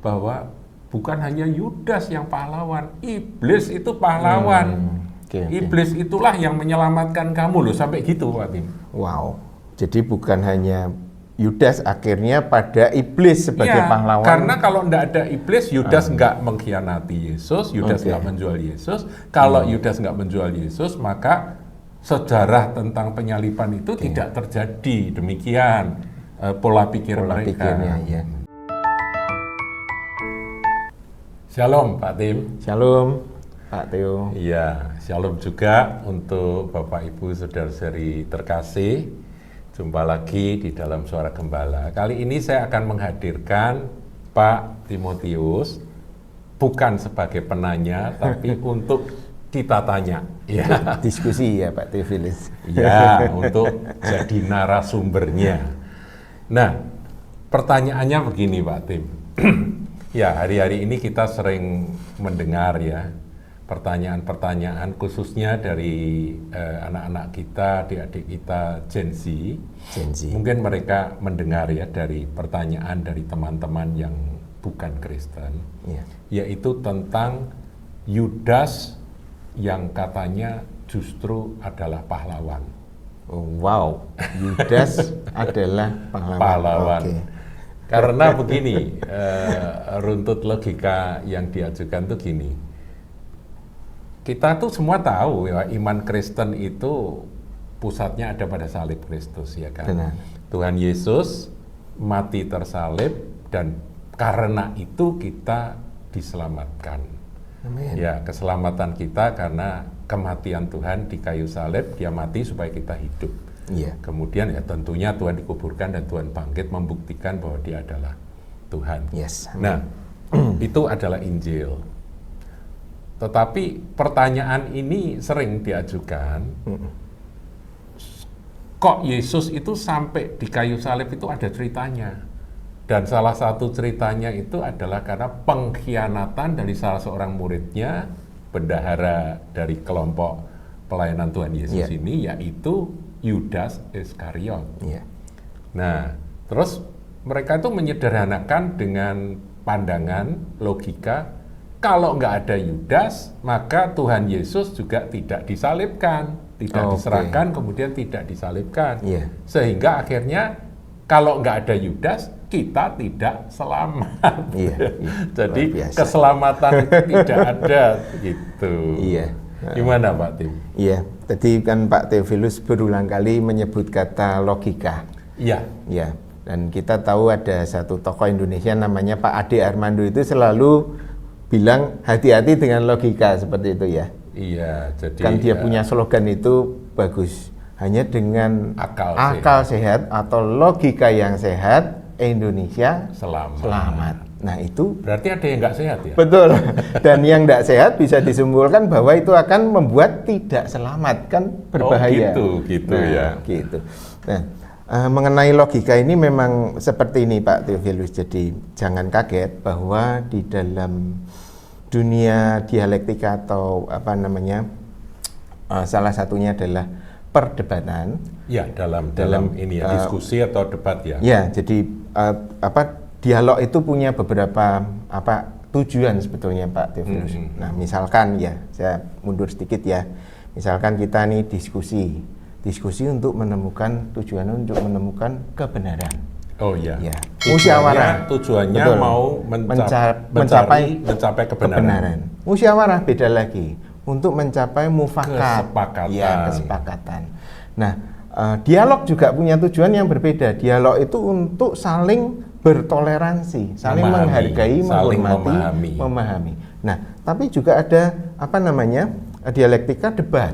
bahwa bukan hanya Yudas yang pahlawan, iblis itu pahlawan. Iblis itulah yang menyelamatkan kamu loh, sampai gitu Pak Tim. Wow. Jadi bukan hanya Yudas, akhirnya pada iblis sebagai pahlawan. Karena kalau tidak ada iblis, Yudas nggak mengkhianati Yesus, Yudas nggak menjual Yesus. Kalau Yudas nggak menjual Yesus, maka sejarah tentang penyaliban itu tidak terjadi. Demikian pola pikir mereka. Ya. Shalom Pak Tim. Shalom Pak Theo. Iya, shalom juga untuk Bapak Ibu saudara-saudari terkasih. Jumpa lagi di dalam Suara Gembala. Kali ini saya akan menghadirkan Pak Timotius bukan sebagai penanya, tapi untuk kita tanya. Ya. Diskusi ya Pak Theophilus. Ya, untuk jadi narasumbernya. Nah, pertanyaannya begini Pak Tim. Ya, hari-hari ini kita sering mendengar ya pertanyaan-pertanyaan khususnya dari anak-anak kita, adik-adik kita Gen Z. Mungkin mereka mendengar ya dari pertanyaan dari teman-teman yang bukan Kristen, yaitu tentang Yudas yang katanya justru adalah pahlawan. Oh, wow, Yudas adalah pahlawan. Okay. Karena begini, runtut logika yang diajukan tuh gini. Kita tuh semua tahu ya, iman Kristen itu pusatnya ada pada salib Kristus, ya kan? Benar. Tuhan Yesus mati tersalib dan karena itu kita diselamatkan. Amin. Ya, keselamatan kita karena kematian Tuhan di kayu salib, Dia mati supaya kita hidup. Iya. Kemudian ya tentunya Tuhan dikuburkan dan Tuhan bangkit membuktikan bahwa Dia adalah Tuhan. Yes. Nah, itu adalah Injil. Tetapi pertanyaan ini sering diajukan, kok Yesus itu sampai di kayu salib itu ada ceritanya. Dan salah satu ceritanya itu adalah karena pengkhianatan dari salah seorang muridnya, bendahara dari kelompok pelayanan Tuhan Yesus ini, yaitu Yudas Iskariot. Nah, terus mereka itu menyederhanakan dengan pandangan logika, kalau nggak ada Yudas, maka Tuhan Yesus juga tidak disalibkan, tidak diserahkan, kemudian tidak disalibkan. Sehingga akhirnya kalau nggak ada Yudas, kita tidak selamat. Jadi keselamatan itu tidak ada, gitu. Gimana Pak Tim? Iya, tadi kan Pak Theophilus berulang kali menyebut kata logika. Iya. Dan kita tahu ada satu tokoh Indonesia namanya Pak Ade Armando, itu selalu bilang hati-hati dengan logika seperti itu ya. Iya, jadi kan dia punya slogan itu bagus. Hanya dengan akal sehat atau logika yang sehat, Indonesia selamat. Nah itu berarti ada yang nggak sehat ya? Betul. Dan yang nggak sehat bisa disimpulkan bahwa itu akan membuat tidak selamat, kan berbahaya. Gitu ya. Gitu. Nah, mengenai logika ini memang seperti ini Pak Theophilus. Jadi jangan kaget bahwa di dalam dunia dialektika atau salah satunya adalah perdebatan. Ya, dalam ini ya, diskusi atau debat ya. Ya, jadi dialog itu punya beberapa tujuan sebetulnya Pak Theophilus. Nah, misalkan ya, saya mundur sedikit ya. Misalkan kita nih diskusi untuk menemukan untuk menemukan kebenaran. Oh iya. Musyawarah. Tujuannya mau mencapai kebenaran. Musyawarah beda lagi. Untuk mencapai mufakat. Kesepakatan. Nah, dialog juga punya tujuan yang berbeda. Dialog itu untuk saling bertoleransi, saling menghargai, menghormati, memahami. Nah, tapi juga ada dialektika debat.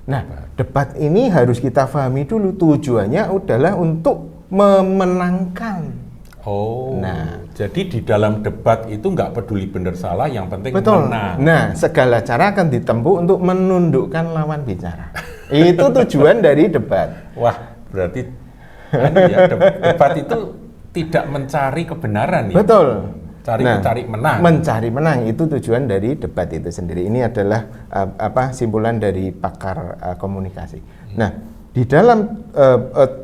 Nah, debat ini harus kita pahami dulu, tujuannya adalah untuk memenangkan. Jadi di dalam debat itu nggak peduli benar salah, yang penting menang. Nah, segala cara akan ditempuh untuk menundukkan lawan bicara. Itu tujuan dari debat. Wah, berarti debat itu tidak mencari kebenaran ya? Betul. Mencari menang. Mencari menang itu tujuan dari debat itu sendiri. Ini adalah simpulan dari pakar komunikasi. Nah, di dalam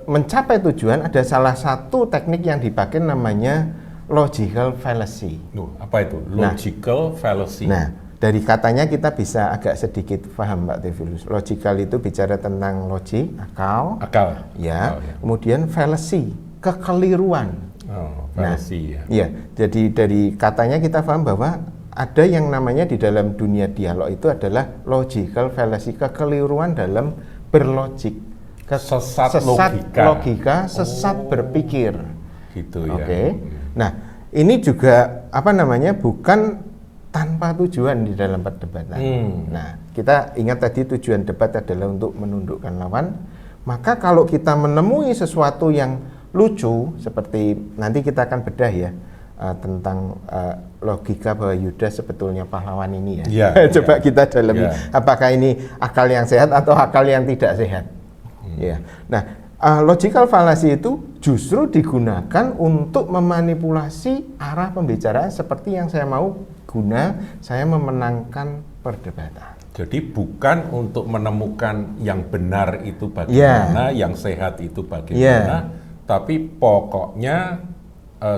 mencapai tujuan ada salah satu teknik yang dipakai namanya logical fallacy. Apa itu logical fallacy? Nah, dari katanya kita bisa agak sedikit paham, Pak Theophilus. Logical itu bicara tentang logik, akal. Ya. Kemudian fallacy, kekeliruan. Fallacy. Ya. Jadi dari katanya kita paham bahwa ada yang namanya di dalam dunia dialog itu adalah logical fallacy, kekeliruan dalam berlogik. Sesat logika, sesat berpikir. Gitu ya. Oke. Nah, ini juga bukan tanpa tujuan di dalam perdebatan. Nah, kita ingat tadi tujuan debat adalah untuk menundukkan lawan. Maka kalau kita menemui sesuatu yang lucu, seperti nanti kita akan bedah ya tentang logika bahwa Yudas sebetulnya pahlawan ini ya. Coba kita dalami apakah ini akal yang sehat atau akal yang tidak sehat. Ya. Nah, logical fallacy itu justru digunakan untuk memanipulasi arah pembicaraan seperti yang saya mau saya memenangkan perdebatan. Jadi bukan untuk menemukan yang benar itu bagaimana, yang sehat itu bagaimana, tapi pokoknya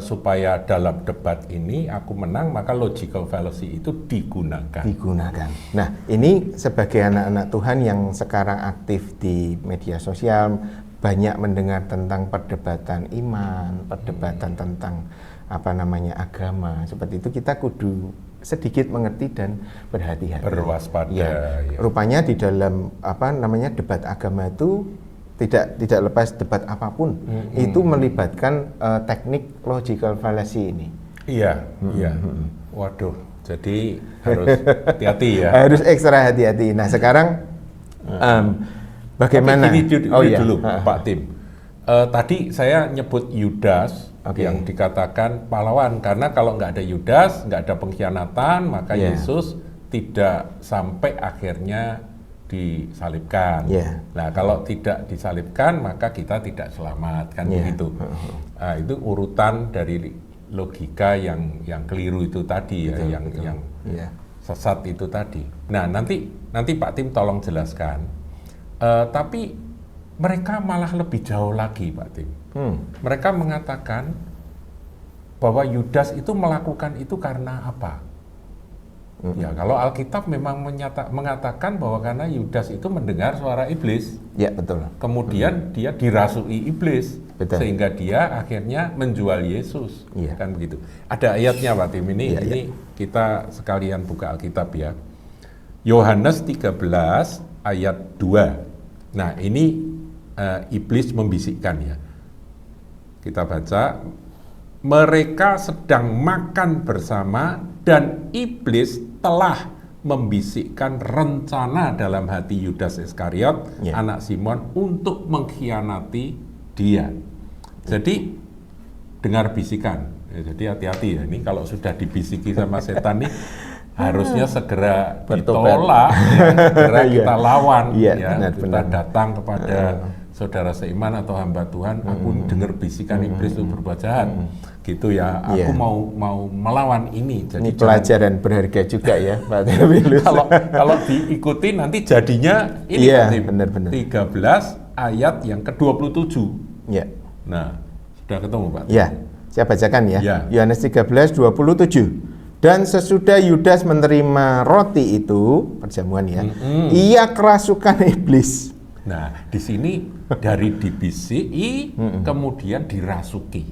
supaya dalam debat ini aku menang, maka logical fallacy itu digunakan. Nah, ini sebagai anak-anak Tuhan yang sekarang aktif di media sosial, banyak mendengar tentang perdebatan iman, perdebatan tentang agama. Seperti itu kita kudu sedikit mengerti dan berhati-hati. Berwaspada. Ya. Rupanya di dalam debat agama itu tidak lepas debat apapun, itu melibatkan teknik logical fallacy ini. Iya. Waduh, jadi harus hati-hati ya. Harus ekstra hati-hati. Nah, sekarang bagaimana? Ini dulu, Pak Tim. Tadi saya nyebut Yudas yang dikatakan pahlawan, karena kalau nggak ada Yudas, nggak ada pengkhianatan, maka Yesus tidak sampai akhirnya disalibkan. Nah, kalau tidak disalibkan, maka kita tidak selamat, kan begitu. Nah, itu urutan dari logika yang keliru itu tadi yang sesat itu tadi. Nah, nanti Pak Tim tolong jelaskan. Tapi mereka malah lebih jauh lagi, Pak Tim. Mereka mengatakan bahwa Yudas itu melakukan itu karena apa? Ya, kalau Alkitab memang mengatakan bahwa karena Yudas itu mendengar suara iblis. Ya, betul. Kemudian dia dirasui iblis, sehingga dia akhirnya menjual Yesus. Kan begitu. Ada ayatnya, Pak Tim. Ini kita sekalian buka Alkitab ya. Yohanes 13 ayat 2. Nah, ini iblis membisikkan ya. Kita baca, mereka sedang makan bersama dan iblis telah membisikkan rencana dalam hati Yudas Iskariot, anak Simon, untuk mengkhianati dia. Jadi dengar bisikan. Jadi hati-hati ya, ini kalau sudah dibisiki sama setan nih harusnya segera ditolak, segera kita lawan, kita datang kepada saudara seiman atau hamba Tuhan, aku dengar bisikan iblis itu berbuat jahat, gitu ya. Aku mau melawan ini. Jadi ini pelajaran berharga juga ya, Pak Theophilus. Kalau diikuti nanti jadinya ini, benar-benar 13 ayat yang ke-27. Nah, sudah ketemu, Pak? Saya bacakan ya. Yohanes 13:27. Dan sesudah Yudas menerima roti itu, perjamuan ya, ia kerasukan iblis. Nah, di sini dari dibisiki, kemudian dirasuki.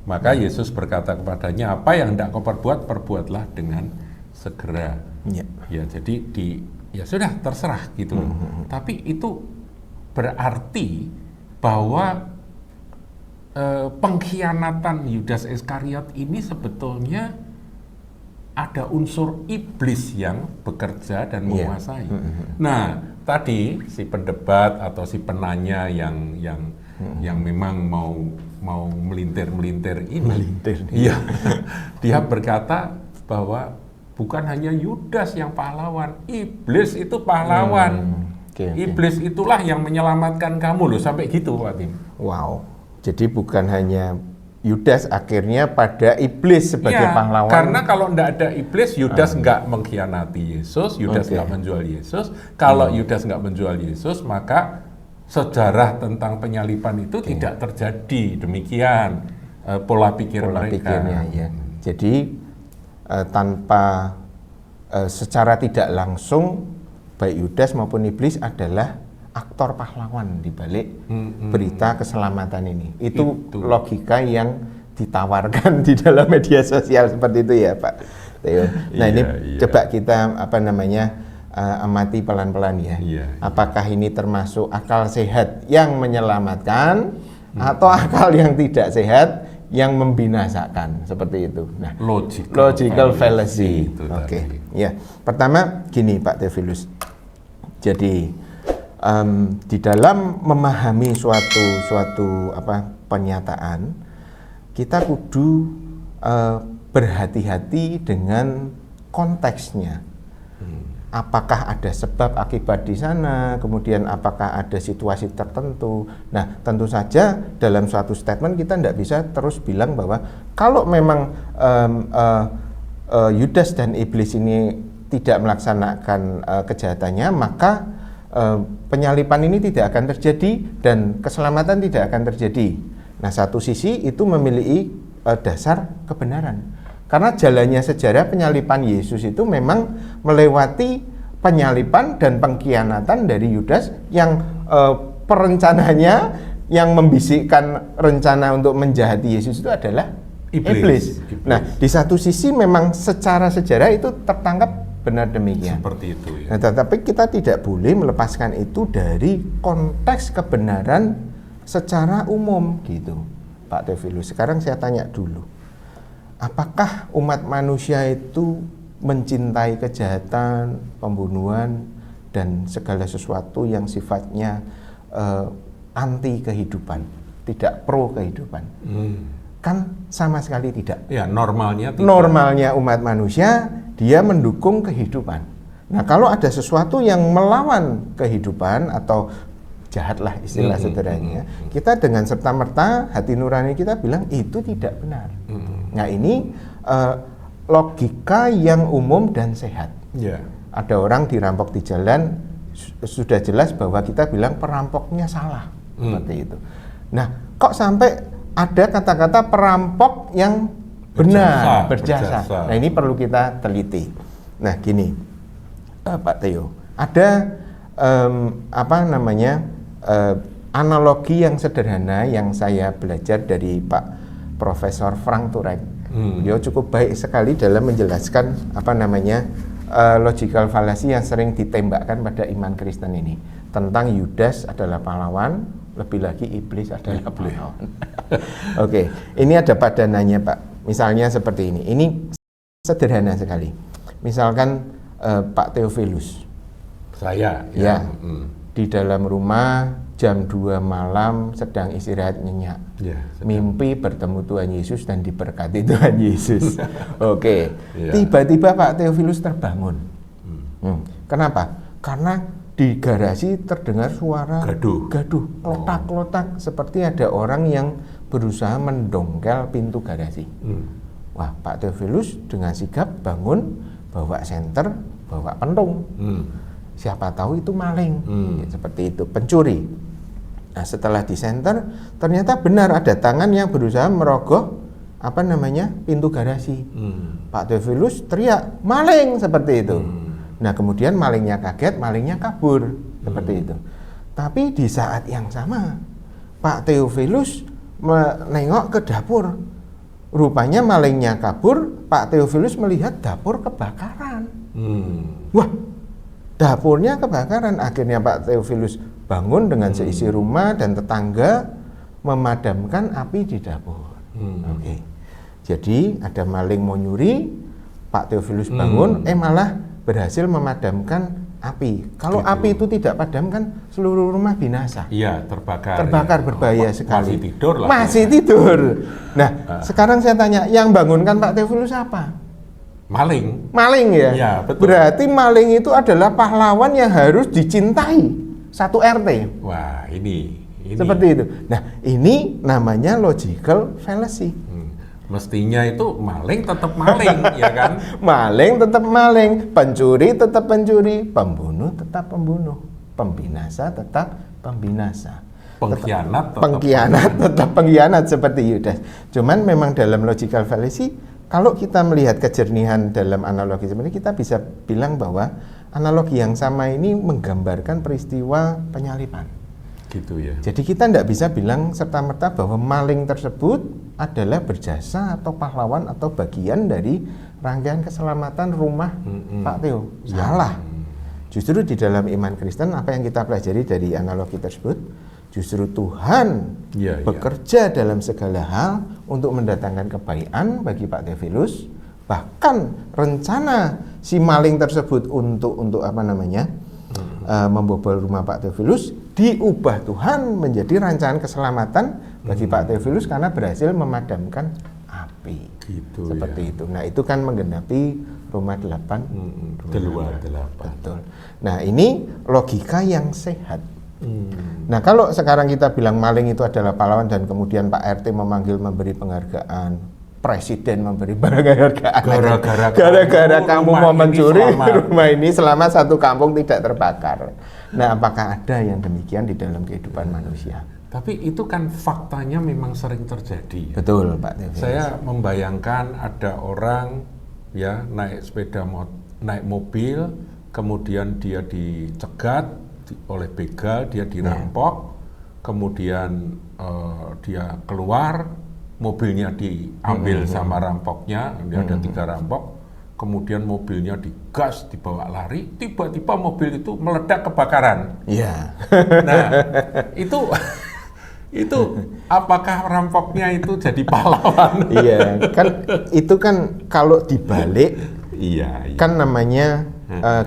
Maka Yesus berkata kepadanya, apa yang hendak kau perbuat, perbuatlah dengan segera. Ya, jadi ya sudah terserah gitu. Tapi itu berarti bahwa pengkhianatan Yudas Iskariot ini sebetulnya ada unsur iblis yang bekerja dan menguasai. Nah, tadi si pendebat atau si penanya yang memang mau melintir ini, dia berkata bahwa bukan hanya Yudas yang pahlawan, iblis itu pahlawan. Iblis itulah yang menyelamatkan kamu loh, sampai gitu, Pak Tim. Wow. Jadi bukan hanya Yudas, akhirnya pada iblis sebagai pahlawan. Karena kalau tidak ada iblis, Yudas nggak mengkhianati Yesus, Yudas nggak menjual Yesus. Kalau Yudas nggak menjual Yesus, maka sejarah tentang penyaliban itu tidak terjadi. Demikian pola pikir pola mereka. pikirnya ya. Jadi tanpa secara tidak langsung baik Yudas maupun iblis adalah aktor pahlawan di balik berita keselamatan ini. Itu logika yang ditawarkan di dalam media sosial seperti itu ya Pak Theo. Nah ini coba kita amati pelan-pelan ya. Apakah ini termasuk akal sehat yang menyelamatkan atau akal yang tidak sehat yang membinasakan, seperti itu. Nah, logical fallacy. Oke. Ya, pertama gini Pak Theophilus. Jadi di dalam memahami suatu pernyataan, kita kudu berhati-hati dengan konteksnya. Apakah ada sebab akibat di sana, kemudian apakah ada situasi tertentu. Nah, tentu saja dalam suatu statement kita tidak bisa terus bilang bahwa kalau memang Yudas dan iblis ini tidak melaksanakan kejahatannya, maka penyalipan ini tidak akan terjadi dan keselamatan tidak akan terjadi. Nah, satu sisi itu memiliki dasar kebenaran. Karena jalannya sejarah penyalipan Yesus itu memang melewati penyalipan dan pengkhianatan dari Yudas yang perencananya, yang membisikkan rencana untuk menjahati Yesus itu adalah iblis. Nah, di satu sisi memang secara sejarah itu tertangkap benar demikian. Seperti itu ya. Nah, tetapi kita tidak boleh melepaskan itu dari konteks kebenaran secara umum gitu, Pak Theophilus. Sekarang saya tanya dulu. Apakah umat manusia itu mencintai kejahatan, pembunuhan, dan segala sesuatu yang sifatnya anti kehidupan, tidak pro kehidupan? Kan sama sekali tidak. Ya, normalnya tidak. Normalnya umat manusia, dia mendukung kehidupan. Nah, kalau ada sesuatu yang melawan kehidupan atau jahatlah istilah sederhananya, kita dengan serta-merta hati nurani kita bilang itu tidak benar. Nah, ini logika yang umum dan sehat. Ada orang dirampok di jalan, sudah jelas bahwa kita bilang perampoknya salah, seperti itu. Nah, kok sampai ada kata-kata perampok yang benar, berjasa. Nah, ini perlu kita teliti. Nah, gini, Pak Theo, ada analogi yang sederhana yang saya belajar dari Pak Profesor Frank Turek. Beliau cukup baik sekali dalam menjelaskan logical fallacy yang sering ditembakkan pada iman Kristen ini, tentang Yudas adalah pahlawan, lebih lagi iblis adalah pahlawan. Oke, ini ada padanannya Pak. Misalnya seperti ini. Ini sederhana sekali. Misalkan Pak Theophilus, saya ya. Di dalam rumah jam 2 malam sedang istirahat nyenyak, mimpi bertemu Tuhan Yesus dan diberkati Tuhan Yesus. Oke. Tiba-tiba Pak Theophilus terbangun. Kenapa? Karena di garasi terdengar suara gaduh, klotak-klotak, seperti ada orang yang berusaha mendongkel pintu garasi. Wah, Pak Theophilus dengan sigap bangun, bawa senter, bawa pentung. Siapa tahu itu maling, seperti itu, pencuri. Nah, setelah disenter, ternyata benar ada tangan yang berusaha merogoh pintu garasi. Pak Theophilus teriak, maling, seperti itu. Nah, kemudian malingnya kaget, malingnya kabur, seperti itu. Tapi di saat yang sama, Pak Theophilus menengok ke dapur. Rupanya malingnya kabur, Pak Theophilus melihat dapur kebakaran. Wah, dapurnya kebakaran. Akhirnya Pak Theophilus bangun dengan seisi rumah dan tetangga memadamkan api di dapur. Oke. Jadi ada maling mau nyuri, Pak Theophilus bangun, malah berhasil memadamkan api. Kalau api itu tidak padam kan seluruh rumah binasa. Iya, terbakar. Terbakar, berbahaya sekali. Masih tidur lah. Masih tidur. Nah, sekarang saya tanya, yang bangunkan Pak Theophilus apa? Maling. Maling ya? Iya, betul. Berarti maling itu adalah pahlawan yang harus dicintai satu RT. Wah, ini. Seperti itu. Nah, ini namanya logical fallacy. Mestinya itu maling tetap maling, ya kan? Maling tetap maling, pencuri tetap pencuri, pembunuh tetap pembunuh, pembinasa tetap pembinasa. tetap pengkhianat seperti Yudas. Cuman memang dalam logical fallacy, kalau kita melihat kejernihan dalam analogi seperti kita bisa bilang bahwa analogi yang sama ini menggambarkan peristiwa penyaliban. Gitu ya. Jadi kita tidak bisa bilang serta-merta bahwa maling tersebut adalah berjasa atau pahlawan atau bagian dari rangkaian keselamatan rumah Pak Theo. Salah. Justru di dalam iman Kristen apa yang kita pelajari dari analogi tersebut, justru Tuhan bekerja dalam segala hal untuk mendatangkan kebaikan bagi Pak Theophilus. Bahkan rencana si maling tersebut untuk membobol rumah Pak Theophilus diubah Tuhan menjadi rancangan keselamatan bagi Pak Theophilus karena berhasil memadamkan api. Gitu, seperti itu. Nah, itu kan menggenapi Roma 8. Betul. Nah, ini logika yang sehat. Nah, kalau sekarang kita bilang maling itu adalah pahlawan dan kemudian Pak RT memanggil memberi penghargaan, Presiden memberi penghargaan gara-gara kamu mau mencuri rumah ini selama satu kampung tidak terbakar. Nah, apakah ada yang demikian di dalam kehidupan manusia? Tapi itu kan faktanya memang sering terjadi. Betul, Pak Theophilus. Saya membayangkan ada orang ya naik naik mobil, kemudian dia dicegat oleh begal, dia dirampok, kemudian dia keluar, mobilnya diambil sama rampoknya, ada 3 rampok, kemudian mobilnya digas, dibawa lari, tiba-tiba mobil itu meledak kebakaran. Iya. Nah, itu apakah rampoknya itu jadi pahlawan? Iya, kan itu kan kalau dibalik, kan namanya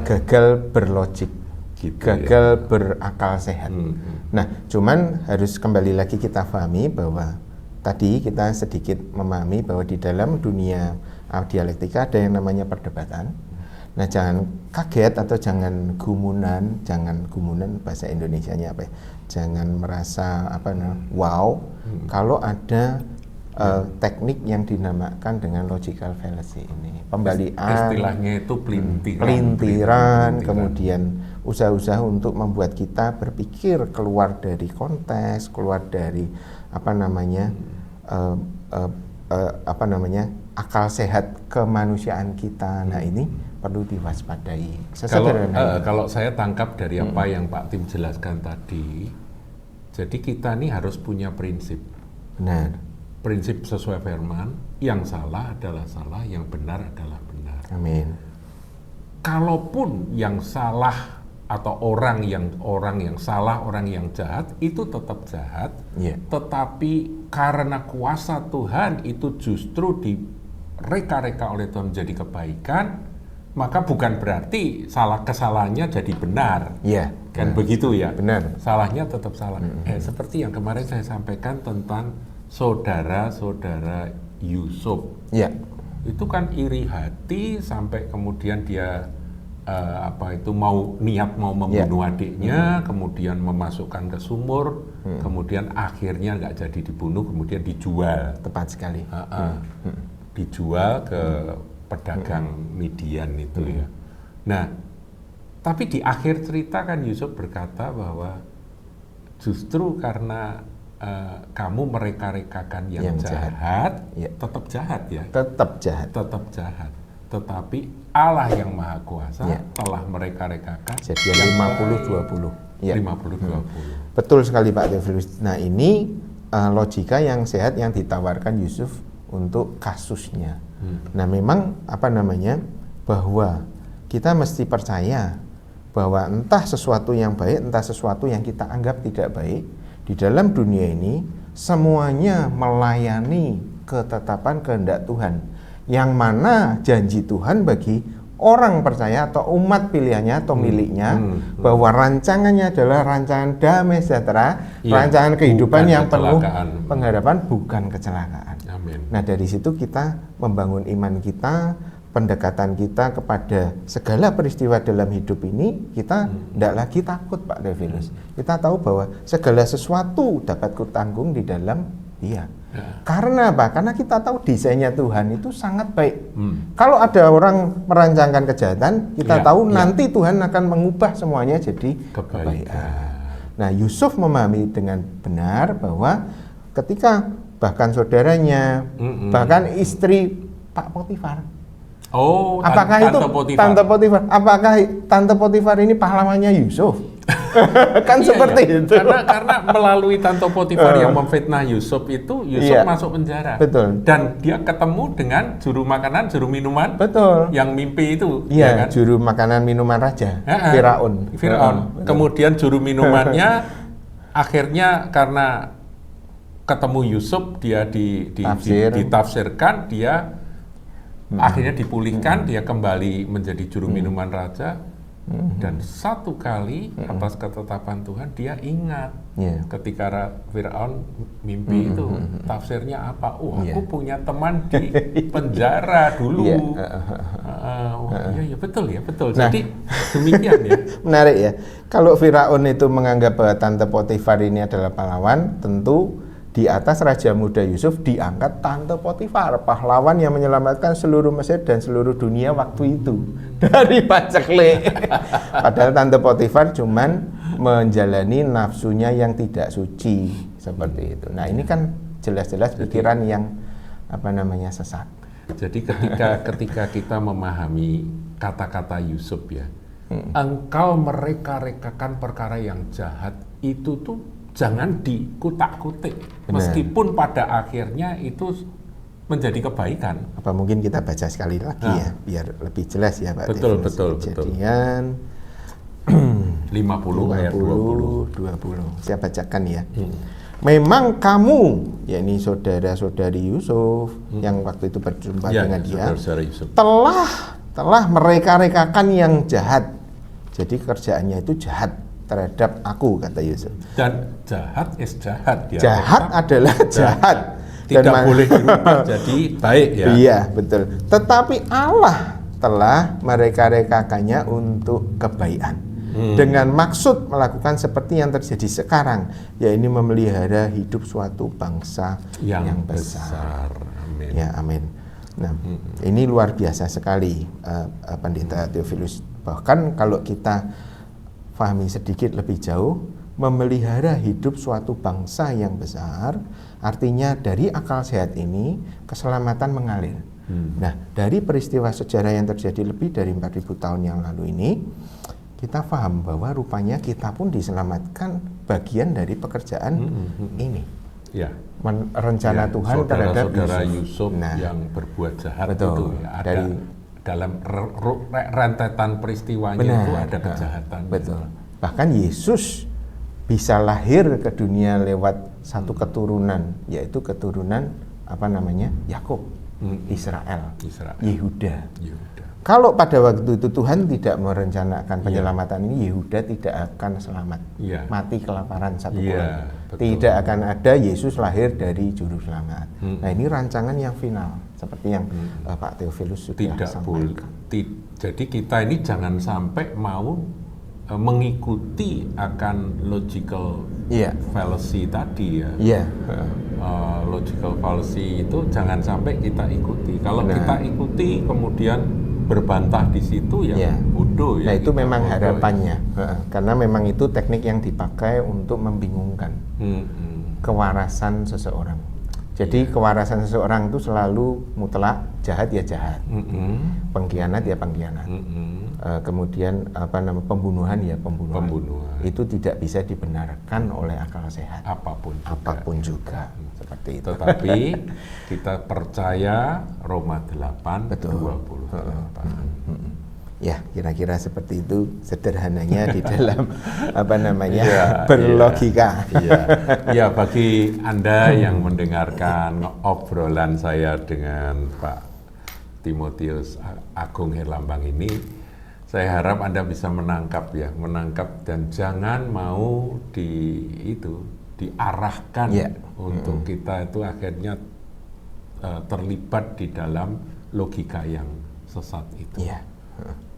gagal berlogik, gagal berakal sehat. Nah, cuman harus kembali lagi kita pahami bahwa tadi kita sedikit memahami bahwa di dalam dunia dialektika ada yang namanya perdebatan. Nah, jangan kaget atau jangan gumunan bahasa Indonesianya apa ya? Jangan merasa wow kalau ada teknik yang dinamakan dengan logical fallacy ini. Pembalian, istilahnya itu pelintiran, kemudian usaha-usaha untuk membuat kita berpikir keluar dari konteks, keluar dari akal sehat kemanusiaan kita. Nah, ini perlu diwaspadai. Kalau saya tangkap dari apa yang Pak Tim jelaskan tadi, jadi kita ini harus punya prinsip. Benar. Prinsip sesuai firman, yang salah adalah salah, yang benar adalah benar. Amin. Kalaupun yang salah atau orang yang salah, orang yang jahat itu tetap jahat, tetapi karena kuasa Tuhan itu justru direka-reka oleh Tuhan menjadi kebaikan, maka bukan berarti kesalahannya jadi benar. Kan begitu ya? Benar. Salahnya tetap salah. Seperti yang kemarin saya sampaikan tentang saudara-saudara Yusuf. Itu kan iri hati sampai kemudian dia mau membunuh adiknya, kemudian memasukkan ke sumur, kemudian akhirnya nggak jadi dibunuh, kemudian dijual. Tepat sekali. Dijual ke pedagang Midian itu ya. Nah, tapi di akhir cerita kan Yusuf berkata bahwa justru karena kamu mereka-rekakan yang jahat, tetap jahat ya. Tetap jahat. Tetapi Allah yang Maha Kuasa telah mereka-rekakan. Jadi 50-20. 50-20. Betul sekali Pak Theophilus. Nah, ini logika yang sehat yang ditawarkan Yusuf untuk kasusnya. Nah, memang bahwa kita mesti percaya bahwa entah sesuatu yang baik, entah sesuatu yang kita anggap tidak baik, di dalam dunia ini semuanya melayani ketetapan kehendak Tuhan, yang mana janji Tuhan bagi orang percaya atau umat pilihannya atau miliknya, bahwa rancangannya adalah rancangan damai sejahtera, rancangan kehidupan yang penuh pengharapan, bukan kecelakaan. Amin. Nah, dari situ kita membangun iman kita, pendekatan kita kepada segala peristiwa dalam hidup ini, kita tidak lagi takut Pak Theophilus. Kita tahu bahwa segala sesuatu dapat kutanggung di dalam Dia. Karena apa? Karena kita tahu desainnya Tuhan itu sangat baik. Kalau ada orang merancangkan kejahatan, kita tahu nanti Tuhan akan mengubah semuanya jadi kebaikan. Nah, Yusuf memahami dengan benar bahwa ketika bahkan saudaranya, bahkan istri Pak Potifar, apakah itu Tante Potifar? Apakah Tante Potifar ini pahlawannya Yusuf? Kan seperti itu. Karena melalui Tante Potifar yang memfitnah Yusuf itu, Yusuf masuk penjara. Betul. Dan dia ketemu dengan juru makanan, juru minuman. Betul. Yang mimpi itu. Iya, ya kan? Juru makanan minuman raja. Firaun. Kemudian juru minumannya akhirnya karena ketemu Yusuf, dia ditafsirkan, dia akhirnya dipulihkan, dia kembali menjadi juru minuman raja. Dan satu kali atas ketetapan Tuhan dia ingat ketika Firaun mimpi itu tafsirnya apa? Aku punya teman di penjara dulu. Iya betul. Nah, jadi demikian ya. Menarik ya. Kalau Firaun itu menganggap bahwa Tante Potifar ini adalah pahlawan, tentu di atas Raja Muda Yusuf diangkat Tante Potifar, pahlawan yang menyelamatkan seluruh Mesir dan seluruh dunia waktu itu dari paceklik. Padahal Tante Potifar cuman menjalani nafsunya yang tidak suci seperti itu. Nah, ini kan jelas-jelas pikiran yang sesat. Jadi ketika kita memahami kata-kata Yusuf ya, engkau mereka-rekakan perkara yang jahat, itu tuh jangan dikutak-kutik, meskipun pada akhirnya itu menjadi kebaikan. Apa mungkin kita baca sekali lagi ya, biar lebih jelas ya Pak. Betul. Kejadian 50 ayat 20. Saya bacakan ya. Memang kamu, yakni saudara-saudari Yusuf yang waktu itu berjumpa dengan dia, telah mereka-rekakan yang jahat. Jadi kerjaannya itu jahat terhadap aku, kata Yusuf. Dan jahat jahat ya. Jahat adalah jahat. Tidak boleh dirubah jadi baik ya. Iya, betul. Tetapi Allah telah mereka-rekakannya untuk kebaikan. Dengan maksud melakukan seperti yang terjadi sekarang, yaitu memelihara hidup suatu bangsa yang besar. Amin. Ya, amin. Nah, ini luar biasa sekali, Pendeta Theophilus. Bahkan kalau kita pahami sedikit lebih jauh, memelihara hidup suatu bangsa yang besar, artinya dari akal sehat ini keselamatan mengalir. Nah, dari peristiwa sejarah yang terjadi lebih dari 4.000 tahun yang lalu ini, kita paham bahwa rupanya kita pun diselamatkan bagian dari pekerjaan ini. Ya. Rencana Tuhan terhadap Yusuf yang berbuat jahat betul, itu ya, ada dalam rentetan peristiwanya itu ada kejahatan. Betul. Bahkan Yesus bisa lahir ke dunia lewat satu keturunan, yaitu keturunan Yakub, Israel. Yehuda. Kalau pada waktu itu Tuhan tidak merencanakan penyelamatan ini, Yehuda tidak akan selamat, mati kelaparan satu bulan. Tidak akan ada Yesus lahir dari juru selamat. Nah, ini rancangan yang final, seperti yang Pak Theophilus sudah sampaikan. Jadi kita ini jangan sampai mau mengikuti akan logical fallacy tadi ya. Logical fallacy itu jangan sampai kita ikuti. Kalau kita ikuti kemudian berbantah di situ bodoh ya. Nah, itu memang harapannya. Karena memang itu teknik yang dipakai untuk membingungkan kewarasan seseorang. Jadi kewarasan seseorang itu selalu mutlak, jahat ya jahat, pengkhianat ya pengkhianat, kemudian pembunuhan ya pembunuhan. Itu tidak bisa dibenarkan oleh akal sehat. Apapun juga. Seperti itu. Tetapi kita percaya Roma 8:28. Ya, kira-kira seperti itu sederhananya di dalam berlogika. Ya, bagi Anda yang mendengarkan obrolan saya dengan Pak Timotius Agung Herlambang ini, saya harap Anda bisa menangkap dan jangan mau diarahkan untuk kita itu akhirnya terlibat di dalam logika yang sesat itu.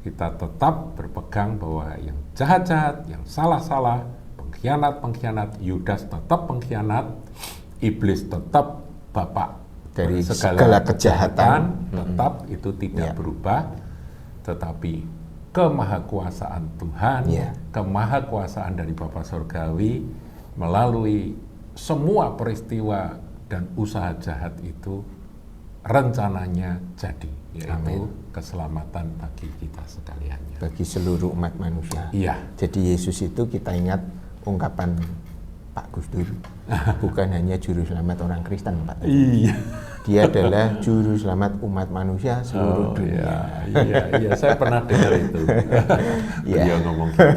Kita tetap berpegang bahwa yang jahat-jahat, yang salah-salah, pengkhianat-pengkhianat, Yudas tetap pengkhianat, iblis tetap bapak dari segala kejahatan, tetap itu tidak berubah, tetapi kemahakuasaan Tuhan, kemahakuasaan dari Bapa Surgawi melalui semua peristiwa dan usaha jahat itu rencananya jadi, yaitu keselamatan bagi kita sekaliannya. Bagi seluruh umat manusia. Iya. Jadi Yesus itu kita ingat ungkapan Pak Gus Dur, bukan hanya juru selamat orang Kristen, Pak. Iya. Dia adalah juru selamat umat manusia seluruh dunia. Iya, saya pernah dengar itu. Dia ngomong gitu.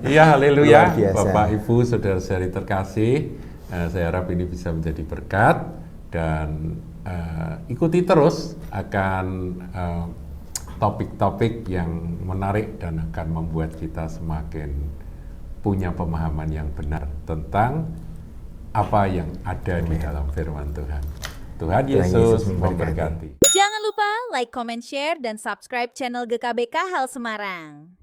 Iya, haleluya. Bapak, Ibu, saudara-saudari terkasih, saya harap ini bisa menjadi berkat dan ikuti terus akan topik-topik yang menarik dan akan membuat kita semakin punya pemahaman yang benar tentang apa yang ada di dalam firman Tuhan. Tuhan Yesus memberkati. Jangan lupa like, comment, share, dan subscribe channel GKBK Hal Semarang.